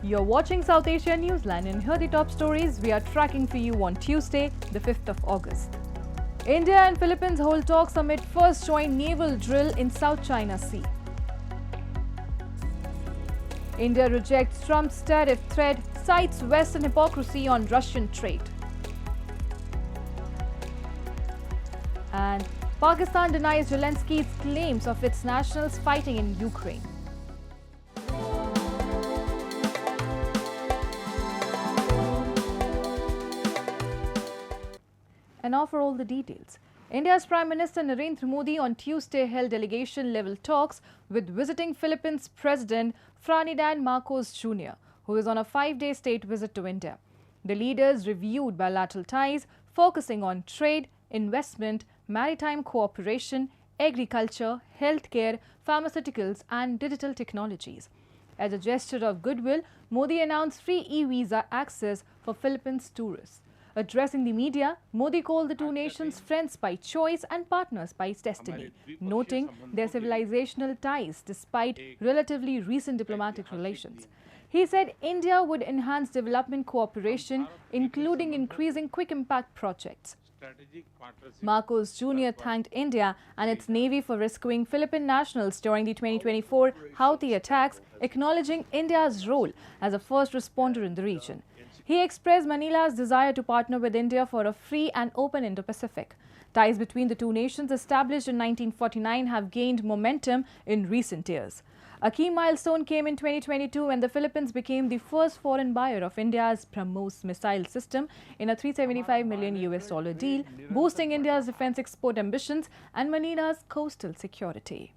You're watching South Asia Newsline, and here are the top stories we are tracking for you on Tuesday, the 5th of August. India and Philippines hold talks amid first joint naval drill in South China Sea. India rejects Trump's tariff threat, cites Western hypocrisy on Russian trade. And Pakistan denies Zelenskyy's claims of its nationals fighting in Ukraine. And now for all the details. India's Prime Minister Narendra Modi on Tuesday held delegation-level talks with visiting Philippines President Ferdinand Marcos Jr., who is on a 5-day state visit to India. The leaders reviewed bilateral ties, focusing on trade, investment, maritime cooperation, agriculture, healthcare, pharmaceuticals and digital technologies. As a gesture of goodwill, Modi announced free e-visa access for Philippines tourists. Addressing the media, Modi called the two nations friends by choice and partners by destiny, noting their civilizational ties despite relatively recent diplomatic relations. He said India would enhance development cooperation, including increasing quick impact projects. Marcos Jr. thanked India and its Navy for rescuing Philippine nationals during the 2024 Houthi attacks, acknowledging India's role as a first responder in the region. He expressed Manila's desire to partner with India for a free and open Indo-Pacific. Ties between the two nations, established in 1949, have gained momentum in recent years. A key milestone came in 2022 when the Philippines became the first foreign buyer of India's BrahMos missile system in a $375 million deal, boosting India's defense export ambitions and Manila's coastal security.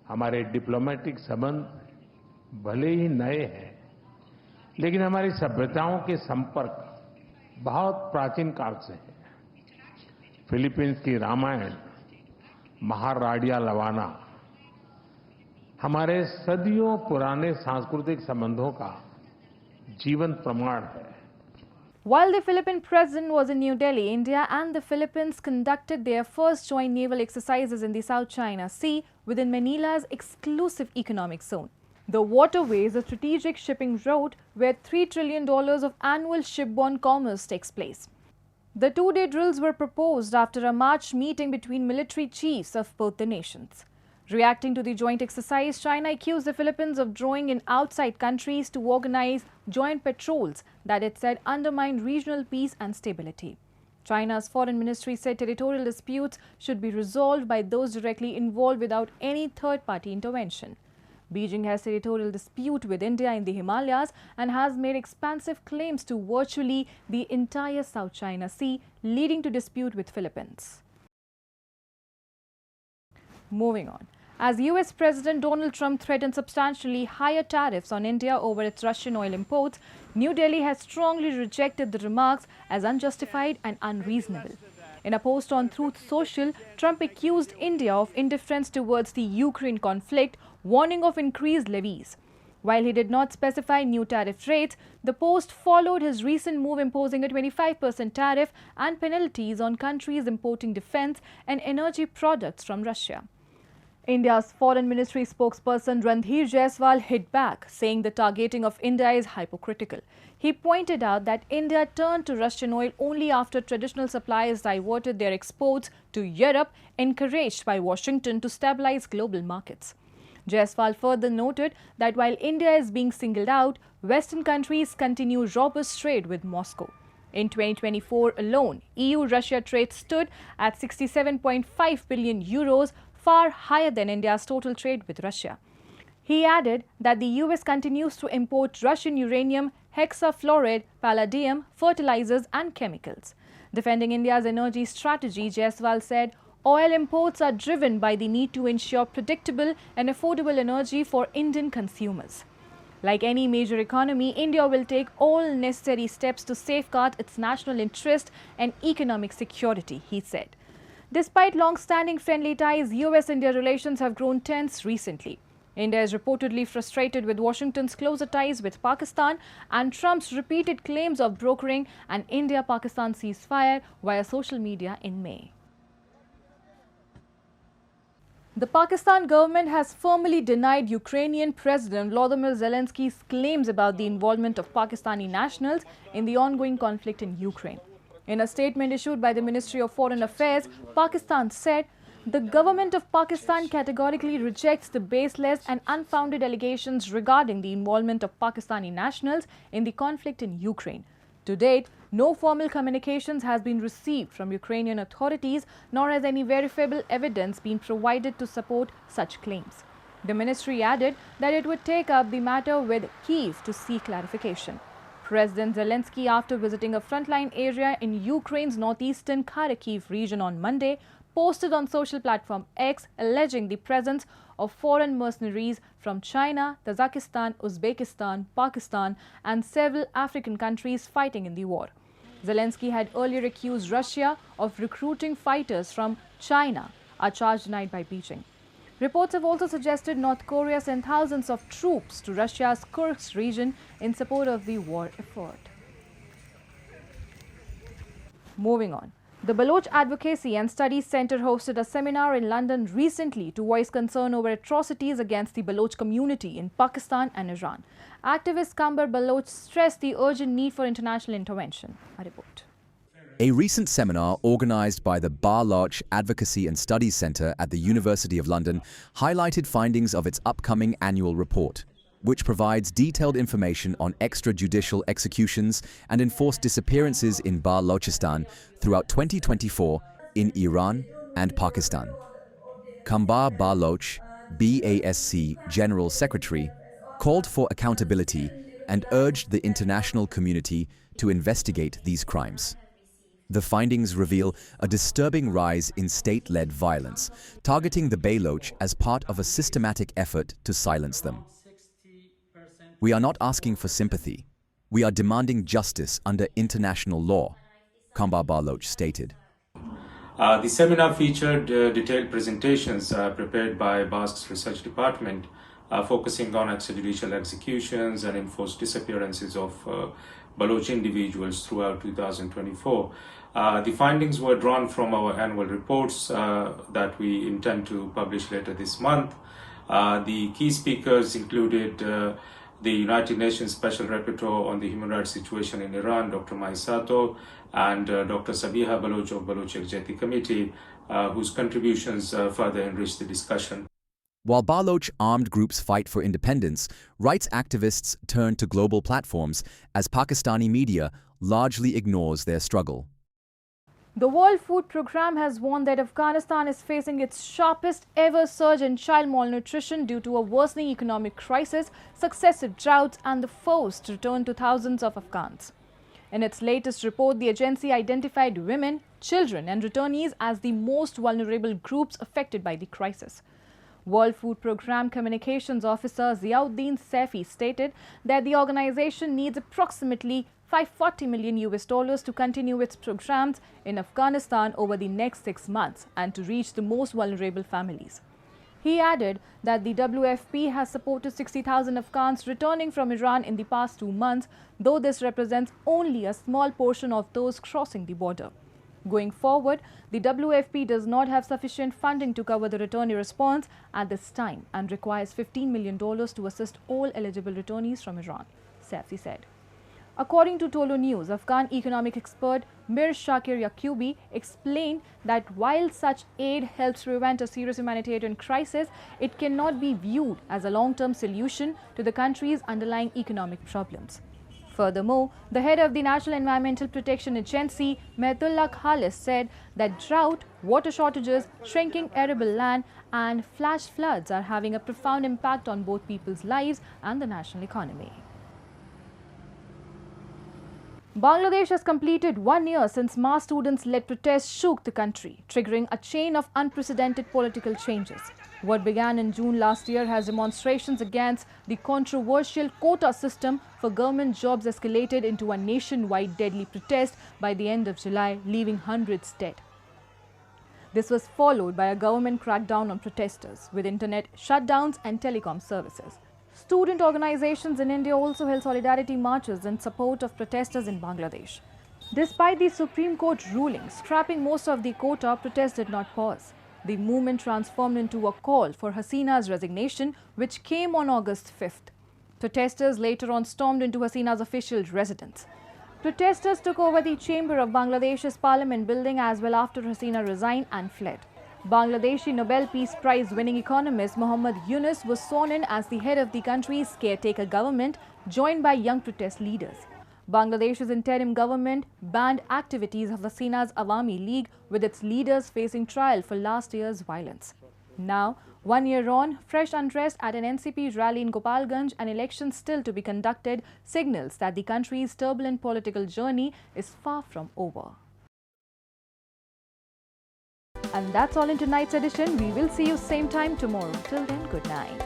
हमारे diplomatic संबंध भले ही नए हैं, लेकिन हमारी सभ्यताओं के संपर्क बहुत प्राचीन काल से है। फिलीपींस की रामायण, महाराडिया लवाना हमारे सदियों पुराने सांस्कृतिक संबंधों का जीवंत प्रमाण है। While the Philippine President was in New Delhi, India and the Philippines conducted their first joint naval exercises in the South China Sea within Manila's exclusive economic zone. The waterway is a strategic shipping route where $3 trillion of annual shipborne commerce takes place. The two-day drills were proposed after a March meeting between military chiefs of both the nations. Reacting to the joint exercise, China accused the Philippines of drawing in outside countries to organize joint patrols that it said undermine regional peace and stability. China's foreign ministry said territorial disputes should be resolved by those directly involved without any third-party intervention. Beijing has territorial dispute with India in the Himalayas and has made expansive claims to virtually the entire South China Sea, leading to dispute with Philippines. Moving on. As US President Donald Trump threatened substantially higher tariffs on India over its Russian oil imports, New Delhi has strongly rejected the remarks as unjustified and unreasonable. In a post on Truth Social, Trump accused India of indifference towards the Ukraine conflict, warning of increased levies. While he did not specify new tariff rates, the post followed his recent move imposing a 25% tariff and penalties on countries importing defense and energy products from Russia. India's Foreign Ministry spokesperson Randhir Jaiswal hit back, saying the targeting of India is hypocritical. He pointed out that India turned to Russian oil only after traditional suppliers diverted their exports to Europe, encouraged by Washington to stabilize global markets. Jaiswal further noted that while India is being singled out, Western countries continue robust trade with Moscow. In 2024 alone, EU-Russia trade stood at 67.5 billion euros, far higher than India's total trade with Russia. He added that the US continues to import Russian uranium, hexafluoride, palladium, fertilizers and chemicals. Defending India's energy strategy, Jaiswal said, oil imports are driven by the need to ensure predictable and affordable energy for Indian consumers. Like any major economy, India will take all necessary steps to safeguard its national interest and economic security, he said. Despite long-standing friendly ties, US-India relations have grown tense recently. India is reportedly frustrated with Washington's closer ties with Pakistan and Trump's repeated claims of brokering an India-Pakistan ceasefire via social media in May. The Pakistan government has firmly denied Ukrainian President Volodymyr Zelensky's claims about the involvement of Pakistani nationals in the ongoing conflict in Ukraine. In a statement issued by the Ministry of Foreign Affairs, Pakistan said, "The government of Pakistan categorically rejects the baseless and unfounded allegations regarding the involvement of Pakistani nationals in the conflict in Ukraine. To date, no formal communications has been received from Ukrainian authorities, nor has any verifiable evidence been provided to support such claims." The ministry added that it would take up the matter with Kyiv to seek clarification. President Zelenskyy, after visiting a frontline area in Ukraine's northeastern Kharkiv region on Monday, posted on social platform X alleging the presence of foreign mercenaries from China, Tajikistan, Uzbekistan, Pakistan and several African countries fighting in the war. Zelenskyy had earlier accused Russia of recruiting fighters from China, a charge denied by Beijing. Reports have also suggested North Korea sent thousands of troops to Russia's Kursk region in support of the war effort. Moving on. The Baloch Advocacy and Studies Centre hosted a seminar in London recently to voice concern over atrocities against the Baloch community in Pakistan and Iran. Activist Kambar Baloch stressed the urgent need for international intervention. A report. A recent seminar organised by the Baloch Advocacy and Studies Centre at the University of London highlighted findings of its upcoming annual report, which provides detailed information on extrajudicial executions and enforced disappearances in Balochistan throughout 2024 in Iran and Pakistan. Kambar Baloch, BASC General Secretary, called for accountability and urged the international community to investigate these crimes. The findings reveal a disturbing rise in state-led violence, targeting the Baloch as part of a systematic effort to silence them. "We are not asking for sympathy. We are demanding justice under international law," Kambar Baloch stated. The seminar featured detailed presentations prepared by BASC's research department, focusing on extrajudicial executions and enforced disappearances of Baloch individuals throughout 2024. The findings were drawn from our annual reports that we intend to publish later this month. The key speakers included the United Nations Special Rapporteur on the Human Rights Situation in Iran, Dr. Maisato, and Dr. Sabiha Baloch of Baloch Executive Committee, whose contributions further enriched the discussion. While Baloch armed groups fight for independence, rights activists turn to global platforms as Pakistani media largely ignores their struggle. The World Food Programme has warned that Afghanistan is facing its sharpest ever surge in child malnutrition due to a worsening economic crisis, successive droughts and the forced return to thousands of Afghans. In its latest report, the agency identified women, children and returnees as the most vulnerable groups affected by the crisis. World Food Programme Communications Officer Ziauddin Saifi stated that the organization needs approximately $540 million to continue its programs in Afghanistan over the next 6 months and to reach the most vulnerable families. He added that the WFP has supported 60,000 Afghans returning from Iran in the past 2 months, though this represents only a small portion of those crossing the border. Going forward, the WFP does not have sufficient funding to cover the returnee response at this time and requires $15 million to assist all eligible returnees from Iran, Saifi said. According to Tolo News, Afghan economic expert Mir Shakir Yaqubi explained that while such aid helps prevent a serious humanitarian crisis, it cannot be viewed as a long-term solution to the country's underlying economic problems. Furthermore, the head of the National Environmental Protection Agency, Mehdullah Khalis, said that drought, water shortages, shrinking arable land and flash floods are having a profound impact on both people's lives and the national economy. Bangladesh has completed 1 year since mass students-led protests shook the country, triggering a chain of unprecedented political changes. What began in June last year has demonstrations against the controversial quota system for government jobs escalated into a nationwide deadly protest by the end of July, leaving hundreds dead. This was followed by a government crackdown on protesters, with internet shutdowns and telecom services. Student organizations in India also held solidarity marches in support of protesters in Bangladesh. Despite the Supreme Court ruling scrapping most of the quota, protests did not pause. The movement transformed into a call for Hasina's resignation, which came on August 5th. Protesters later on stormed into Hasina's official residence. Protesters took over the chamber of Bangladesh's parliament building as well after Hasina resigned and fled. Bangladeshi Nobel Peace Prize winning economist Muhammad Yunus was sworn in as the head of the country's caretaker government, joined by young protest leaders. Bangladesh's interim government banned activities of Hasina's Awami League, with its leaders facing trial for last year's violence. Now, 1 year on, fresh unrest at an NCP rally in Gopalganj and elections still to be conducted signals that the country's turbulent political journey is far from over. And that's all in tonight's edition. We will see you same time tomorrow. Till then, good night.